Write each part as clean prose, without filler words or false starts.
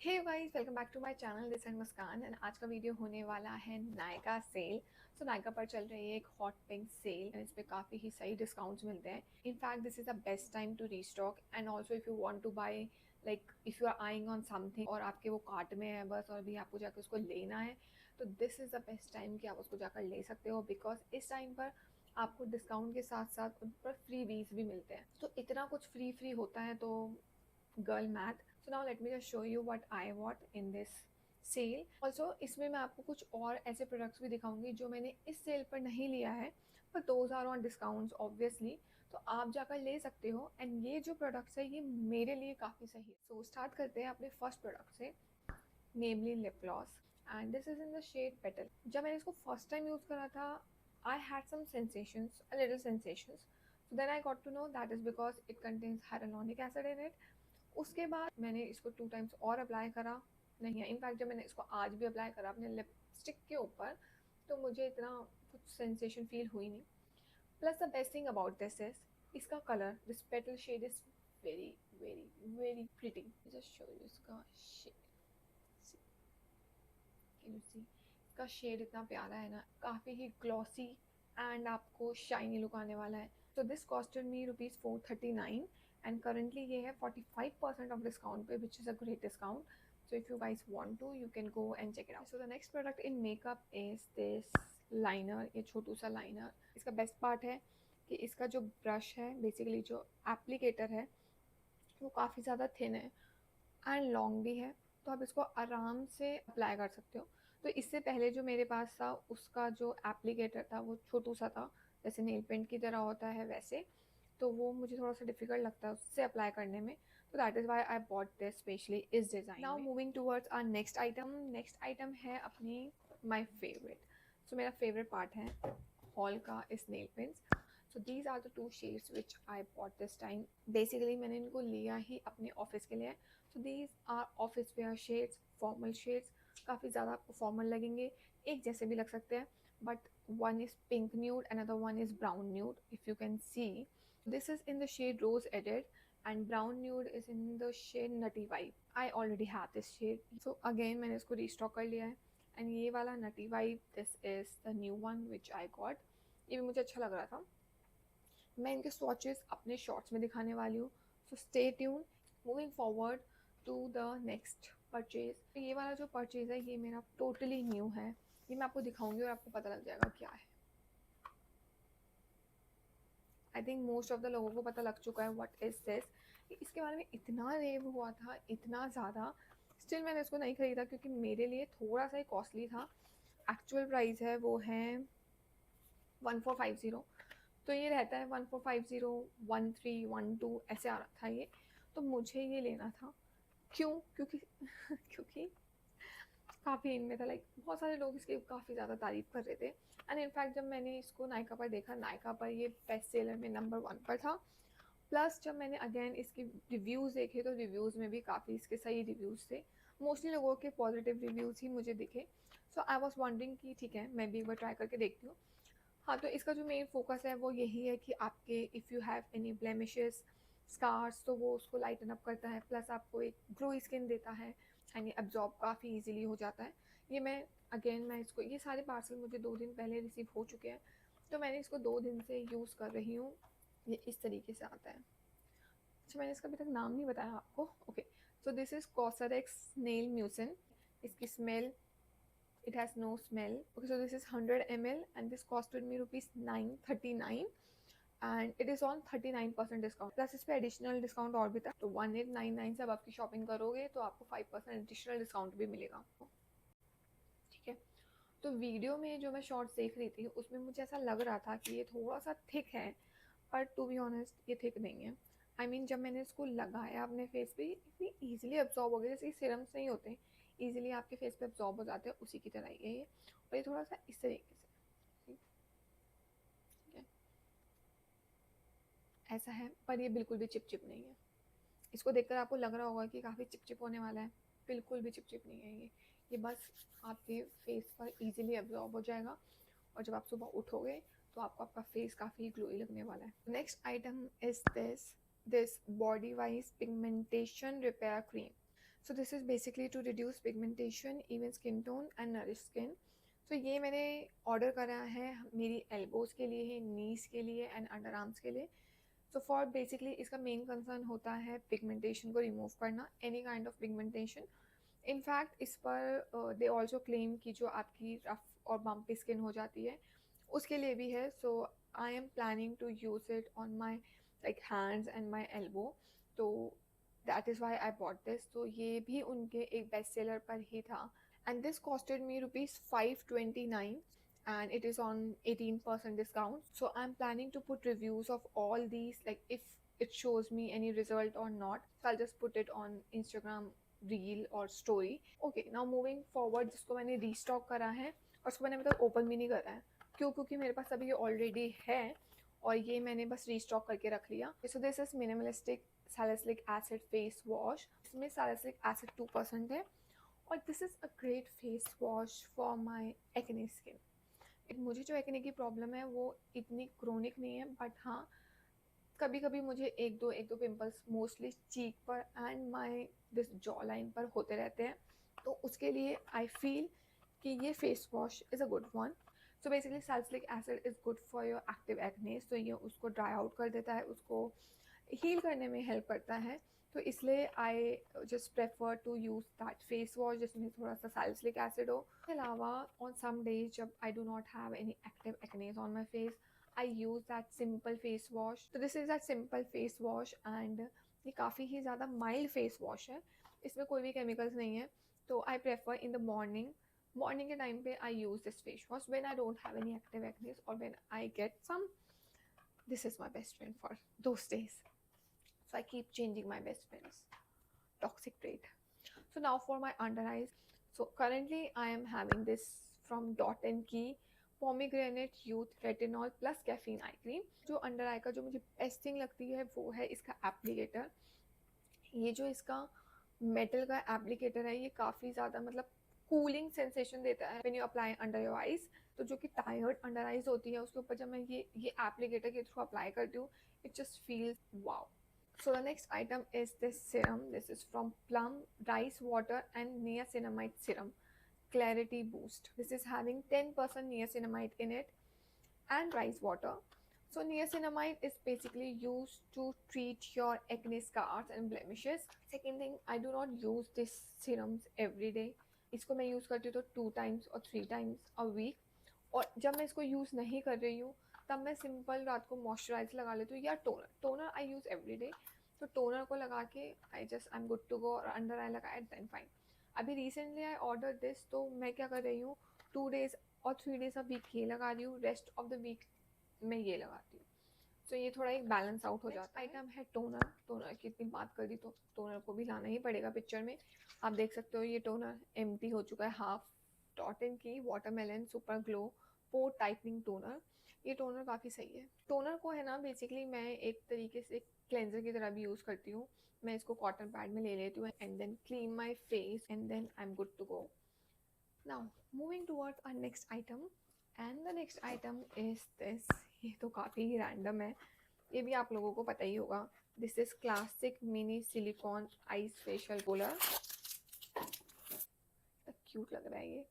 Hey guys, welcome back to my channel. This and Muskan and आज का video होने वाला है नायका सेल। सो नायका पर चल रही है एक हॉट पिंक सेल एंड इस पे काफ़ी ही सही डिस्काउंट्स मिलते हैं। In fact this is the best time to restock and also if you want to buy, like if you are eyeing on something और आपके वो कार्ट में है बस और भी आपको जाकर उसको लेना है, तो this is the best time कि आप उसको जाकर ले सकते हो। बिकॉज इस टाइम पर आपको डिस्काउंट के साथ साथ उन पर फ्री वीज भी मिलते हैं। तो इतना कुछ फ्री होता है तो girl math. So now let me just show you what I bought in this sale. Also इसमें मैं आपको कुछ और ऐसे प्रोडक्ट्स भी दिखाऊंगी जो मैंने इस सेल पर नहीं लिया है, पर those are on discounts obviously, तो आप जाकर ले सकते हो। एंड ये जो प्रोडक्ट्स है ये मेरे लिए काफ़ी सही है। सो स्टार्ट करते हैं अपने फर्स्ट प्रोडक्ट से, namely lip gloss. And this is in the shade petal. जब मैंने इसको फर्स्ट टाइम यूज़ करा था, I had some sensations, a little sensations. So then I got to know that is because it contains hyaluronic acid in it. उसके बाद मैंने इसको 2 times और अप्लाई करा, नहीं है इनफैक्ट जब मैंने इसको आज भी अप्लाई करा अपने लिपस्टिक के ऊपर, तो मुझे इतना कुछ सेंसेशन फील हुई नहीं। Plus the best thing about this is इसका colour, this petal shade is very very very pretty. Just show you इसका शेड, कैन यू सी इसका शेड इतना प्यारा है ना, काफ़ी ही ग्लॉसी एंड आपको शाइनी लुक आने वाला है। तो this costed me ₹439 and currently ये है 45% ऑफ डिस्काउंट पे, which is a great discount. So if you guys want to you can go and check it out. So the next product in makeup is this liner. ये छोटू सा liner, इसका best part है कि इसका जो brush है, basically जो एप्लीकेटर है, वो काफ़ी ज़्यादा थिन है एंड लॉन्ग भी है, तो आप इसको आराम से अप्लाई कर सकते हो। तो इससे पहले जो मेरे पास था उसका जो एप्लीकेटर था वो छोटू सा था, जैसे नेल पेंट की तरह होता है वैसे, तो वो मुझे थोड़ा सा डिफिकल्ट लगता है उससे अप्लाई करने में। तो that is why I bought this specially इस design. Now moving towards our next item. Next item है अपनी माई फेवरेट। सो मेरा फेवरेट पार्ट है हॉल का इस nail paints. So these are the two shades which I bought this time. Basically मैंने इनको लिया ही अपने ऑफिस के लिए। So these are office wear shades, formal shades, काफ़ी ज़्यादा आपको फॉर्मल लगेंगे, एक जैसे भी लग सकते हैं, but one is pink nude, another one is brown nude, if you can see. This is in the shade Rose Edit and brown nude is in the shade Nutty Vibe. I already have this shade, so again मैंने इसको restock कर लिया है। and ये वाला Nutty Vibe, this is the new one which I got. ये भी मुझे अच्छा लग रहा था। मैं इनके स्वॉचेस अपने शॉर्ट्स में दिखाने वाली हूँ, so stay tuned. Moving forward to the next purchase. ये वाला जो परचेज है ये मेरा टोटली न्यू है, ये मैं आपको दिखाऊंगी और आपको पता लग जाएगा क्या है। I think most of the लोगों को पता लग चुका है व्हाट इज दिस। इसके बारे में इतना रेव हुआ था, इतना ज़्यादा, स्टिल मैंने इसको नहीं खरीदा क्योंकि मेरे लिए थोड़ा सा ही कॉस्टली था। एक्चुअल प्राइस है वो है 1450, तो ये रहता है 1450, 1312 ऐसे आ रहा था ये। तो मुझे ये लेना था, क्यों? क्योंकि क्योंकि काफ़ी इनमें था, लाइक बहुत सारे लोग इसकी काफ़ी ज़्यादा तारीफ़ कर रहे थे। एंड इनफैक्ट जब मैंने इसको नायका पर देखा, नायका पर ये बेस्ट सेलर में नंबर 1 पर था। प्लस जब मैंने अगेन इसके रिव्यूज़ देखे तो रिव्यूज़ में भी काफ़ी इसके सही रिव्यूज़ थे, मोस्टली लोगों के पॉजिटिव रिव्यूज़ ही मुझे दिखे। सो आई वॉज वॉन्डरिंग कि ठीक है मैं भी एक बार ट्राई करके देखती हूँ। हाँ, तो इसका जो मेन फोकस है वो यही है कि आपके if you have any blemishes, scars, तो वो उसको लाइटन अप करता है, प्लस आपको एक ग्लोई स्किन देता है एंड ये एब्जॉर्ब काफ़ी इजीली हो जाता है। ये मैं इसको, ये सारे पार्सल मुझे 2 दिन पहले रिसीव हो चुके हैं, तो मैंने इसको 2 दिन से यूज़ कर रही हूँ। ये इस तरीके से आता है। अच्छा, मैंने इसका अभी तक नाम नहीं बताया आपको। Okay, so this is COSRX snail mucin. इसकी smell, it has no smell. Okay, so this is 100 ml and this costed me rupees 939 and it is on 39% discount, plus इस पे एडिशनल डिस्काउंट और भी था। तो 1899 से अब आपकी शॉपिंग करोगे तो आपको 5% एडिशनल डिस्काउंट भी मिलेगा। ठीक है, तो वीडियो में जो मैं शॉर्ट्स देख रही थी उसमें मुझे ऐसा लग रहा था कि ये थोड़ा सा थिक है, पर टू बी ऑनेस्ट ये थिक नहीं है। आई मीन जब मैंने इसको लगाया अपने फेस पे, इतनी ईजिली अब्जॉर्ब हो गया, जैसे सीरम्स नहीं होते ईजिली आपके फेस पे अब्जॉर्ब हो जाते हैं, उसी की तरह ही है ये। और ये थोड़ा सा इस तरीके से, ठीक है, ऐसा है, पर ये बिल्कुल भी चिपचिप नहीं है। इसको देखकर आपको लग रहा होगा कि काफ़ी चिपचिप होने वाला है, बिल्कुल भी चिपचिप नहीं है ये बस आपके फेस पर ईजिली अब्जॉर्ब हो जाएगा और जब आप सुबह उठोगे तो आपको आपका फेस काफ़ी ग्लोई लगने वाला है। Next item is this Bodywise pigmentation repair cream. So this is basically to reduce pigmentation, even skin tone and nourish skin. तो ये मैंने ऑर्डर करा है मेरी एल्बोज़ के लिए है, नीज के लिए एंड अंडर आर्म्स के लिए। सो फॉर बेसिकली इसका मेन कंसर्न होता है पिगमेंटेशन को रिमूव करना, any kind of pigmentation. In fact इस पर दे ऑल्सो क्लेम कि जो आपकी रफ और बम्पी स्किन हो जाती है उसके लिए भी है। So I am planning to use it on my like hands and my elbow. तो that is why I bought this. तो ये भी उनके एक बेस्ट सेलर पर ही था and this costed me ₹529 and it is on 18% discount. So I'm planning to put reviews of all these, like if it shows me any result or not, so I'll just put it on Instagram reel और story. Okay, now moving forward, जिसको मैंने restock करा है और उसको मैंने मतलब open भी नहीं करा है, क्यों? क्योंकि मेरे पास अभी ये ऑलरेडी है और ये मैंने बस रीस्टॉक करके रख लिया। So this is minimalistic salicylic acid face wash. इसमें सैलिसिलिक एसिड 2% है और this is a great face wash for my acne skin. मुझे जो एक्ने की प्रॉब्लम है वो इतनी क्रोनिक नहीं है, बट हाँ कभी कभी मुझे एक दो पिंपल्स मोस्टली चीक पर and my this jaw line पर होते रहते हैं। तो उसके लिए आई फील कि ये face wash is a good one. So basically salicylic acid is good for your active acne. तो ये उसको ड्राई आउट कर देता है, उसको हील करने में हेल्प करता है। तो इसलिए I just prefer to use that face wash जिसमें थोड़ा सा सैलिसिलिक एसिड हो। इसके अलावा ऑन सम डेज जब I do not have any active एक्नेज on my face, I use that simple face wash. So this is that simple face wash and ये काफ़ी ही ज़्यादा माइल्ड फेस वॉश है, इसमें कोई भी केमिकल्स नहीं है। तो I prefer in the morning के टाइम पे I use this face wash when I don't have any active acnes और when I get some. This is my best friend for those days. So I keep changing my best friends toxic trait. So now for my under eyes. So currently I am having this from Dot and Key Pomegranate Youth Retinol Plus Caffeine Eye Cream. जो under आई का जो मुझे best thing लगती है वो है इसका applicator. ये जो इसका मेटल का एप्लीकेटर है ये काफ़ी ज़्यादा मतलब कूलिंग सेंसेशन देता है when you apply under your eyes. तो जो कि टायर्ड अंडर आइज होती है उसके ऊपर जब मैं ये एप्लीकेटर के थ्रू अप्लाई करती हूँ, it just feels wow. So the next item is this serum. This is from Plum Rice Water and Niacinamide Serum Clarity Boost. This is having 10% niacinamide in it and rice water. So niacinamide is basically used to treat your acne scars and blemishes. Second thing, I do not use these serums every day. इसको मैं use करती हूँ तो 2 times और 3 times a week। और जब मैं इसको यूज़ नहीं कर रही हूँ तब मैं सिंपल रात को मॉइस्चराइजर लगा लेती हूँ या toner I use every day. तो टोनर को लगा के I am good to go और अंडर आई लगाए देन फाइन। अभी रिसेंटली आई ऑर्डर दिस, तो मैं क्या कर रही हूँ 2 days और 3 days अ वीक ये लगा रही हूँ, रेस्ट ऑफ द वीक मैं ये लगाती हूँ। तो ये थोड़ा एक बैलेंस आउट हो जाता है। आइटम है टोनर की इतनी बात कर दी तो टोनर को भी लाना ही पड़ेगा पिक्चर में। आप देख सकते हो ये टोनर एम्प्टी हो चुका है हाफ। डॉट इन की वाटरमेलन सुपर ग्लो पोर टाइटनिंग टोनर। ये टोनर काफ़ी सही है। टोनर को है ना बेसिकली मैं एक तरीके से क्लेंजर की तरह भी यूज़ करती हूँ। मैं इसको कॉटन पैड में ले लेती हूँ and then clean my face and then I am good to go. Now moving towards our next item and the next item is this. ये तो काफ़ी ही रैंडम है, ये भी आप लोगों को पता ही होगा। This is classic mini silicone ice facial roller. Cute लग रहा है ये।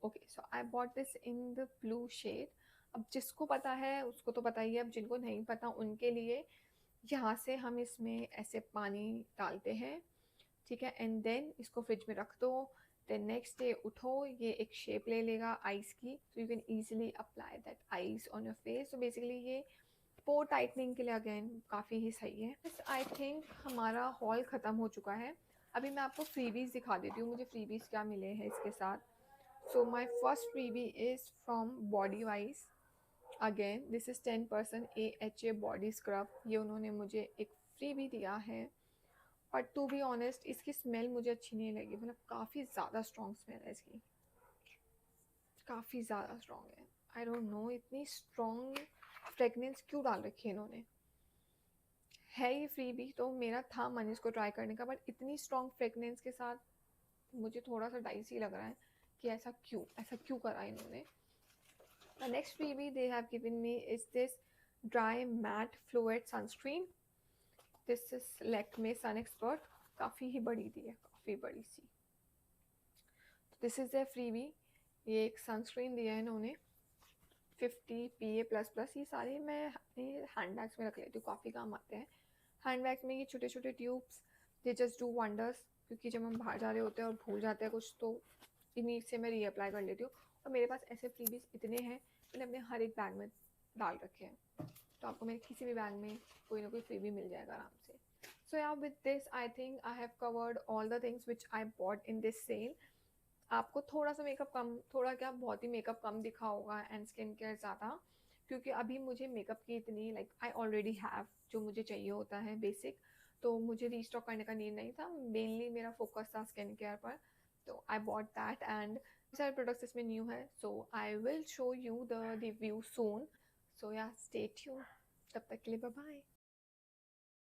Okay, so I bought this in the blue shade. अब जिसको पता है उसको तो पता ही है, अब जिनको नहीं पता उनके लिए यहाँ से हम इसमें ऐसे पानी डालते हैं, ठीक है, एंड देन इसको फ्रिज में रख दो। देन नेक्स्ट डे उठो, ये एक शेप ले लेगा आइस की, so you can easily apply that ice on your face. तो बेसिकली ये पोर टाइटनिंग के लिए अगेन काफ़ी ही सही है। बस आई थिंक हमारा हॉल ख़त्म हो चुका है। अभी मैं आपको फ्रीबीज दिखा देती हूँ, मुझे फ्रीबीज क्या मिले हैं इसके साथ। So my first freebie is from Bodywise. Again this is 10% AHA body scrub. ये उन्होंने मुझे एक फ्रीबी दिया है, बट टू बी ऑनेस्ट इसकी स्मेल मुझे अच्छी नहीं लगी। मतलब काफ़ी ज़्यादा स्ट्रॉन्ग स्मेल है इसकी, काफ़ी ज़्यादा स्ट्रॉन्ग है। आई डोंट नो इतनी स्ट्रॉन्ग फ्रेगनेंस क्यों डाल रखी है इन्होंने। है ये फ्रीबी तो मेरा था मन इसको ट्राई करने का, बट इतनी स्ट्रॉन्ग फ्रेगनेंस के साथ मुझे थोड़ा सा डाइसी लग रहा है कि ऐसा क्यों करा इन्होंने। The next freebie they have given me is this dry matte fluid sunscreen. This is Lakme Sun Expert। काफ़ी ही बड़ी दी है, फ्री बड़ी सी। This is a freebie. ये एक सनस्क्रीन दिया है इन्होंने 50 PA++। ये सारे मैं अपने हैंड बैग्स में रख लेती हूँ, काफ़ी काम आते हैं। हैंड बैग्स में ये छोटे छोटे tubes, they just do wonders, क्योंकि जब हम बाहर जा रहे होते हैं और भूल जाते हैं कुछ तो इन्हीं से मैं रीअप्लाई कर लेती हूँ। और मेरे पास ऐसे फ्रीबीज इतने हैं, मैंने अपने हर एक बैग में डाल रखे हैं, तो आपको मेरे किसी भी बैग में कोई ना कोई फ्रीबी मिल जाएगा आराम से। सो या with this I think I have covered all the things which I bought in this sale. आपको थोड़ा सा मेकअप कम, थोड़ा क्या बहुत ही मेकअप कम दिखा होगा एंड स्किन केयर ज़्यादा, क्योंकि अभी मुझे मेकअप की इतनी लाइक आई ऑलरेडी हैव जो मुझे चाहिए होता है बेसिक, तो मुझे रीस्टॉक करने का नीड नहीं था। मेनली मेरा फोकस था स्किन केयर पर, तो आई बॉट दैट एंड सारे प्रोडक्ट्स इसमें न्यू है। So I will show you the review soon. So yeah stay tuned, तब तक के लिए बाय बाय।